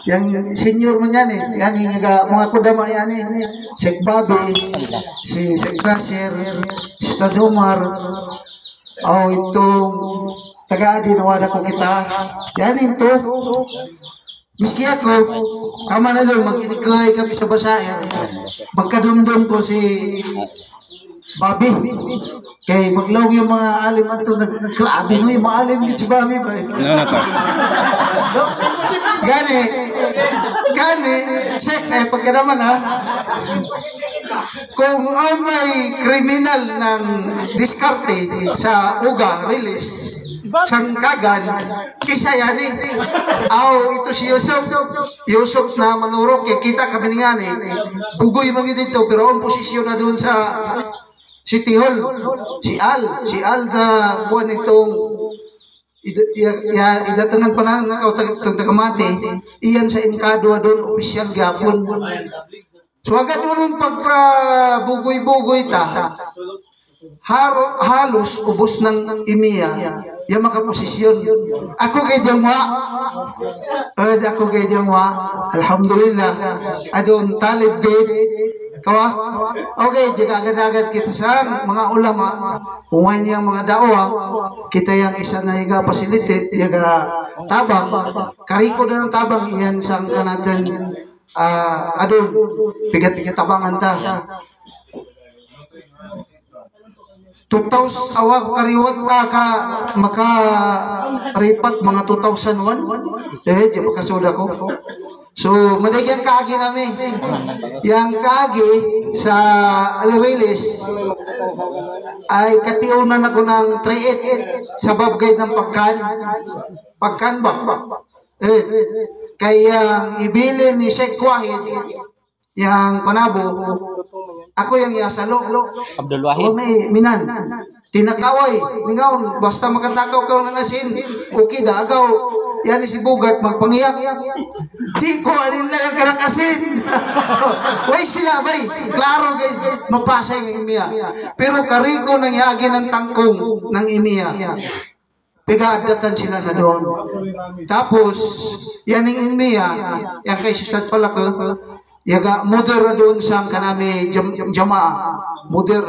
Yang senior mo yan eh. Yan yung mga kudama yan eh. Si Bobby, si Crasher, si Tadomar, itong taga-adi na wala ko kita. Yan ito. Miski ako, tama na doon, mag-inikay kami sa basayan. Magkadumdum ko si Bobby. Kaya maglaw yung mga alim ito, grabe no, yung mga alim si Bobby ba? Gani, Sek, pagka naman ha, kung may kriminal ng diskarte sa uga, release, sangkagan, kisa yan eh. Ito si Yusuf na manurok, kita kami nga eh. Bugoy mga dito, pero ang posisyon na doon sa City Hall, si Al na buwan itong idatangan pa na tagamate, iyan sa inkadwa doon, opisyal gapon. So agad doon pagka bugoy-bugoy ta, halos ubos ng imiya, yung makaposisyon. Ako kay Jangwa, alhamdulillah, adon talib gate, kawa, okay, jaga agad-agad kita sa mga ulama, umay niyang mga dawa, kita yung isa na iga facilitate, yaga tabang, kariko na ng tabang, iyan sang kanatan, adon, pigat-pigat tabangan ta. 2000 awak kariwat maka ripat mga 2001 di pagkasuda ko. So madagyan kaagi namin yang kaagi sa release ay katiunan ako ng 3-8 sa babgay ng pagkan ba kaya ibilin ni Sheikh Wahid yang panabo, ako yang yasalo. Abdul Wahid. May minan. Tinakaway. Ningaon, basta makatakaw ka ng asin. Okay da, agaw. Yan si Bugart, magpangiyak. Di ko alin lang ka ng asin. Way sila, bay. Klaro, mapasay ng imiya. Pero kariko nang yagi ng tangkong ng imiya. Pigaadatan sila na doon. Tapos, yan ang imiya, yan kay Sistad pala ko, yaga, modern doon sa kanami jamaah, modern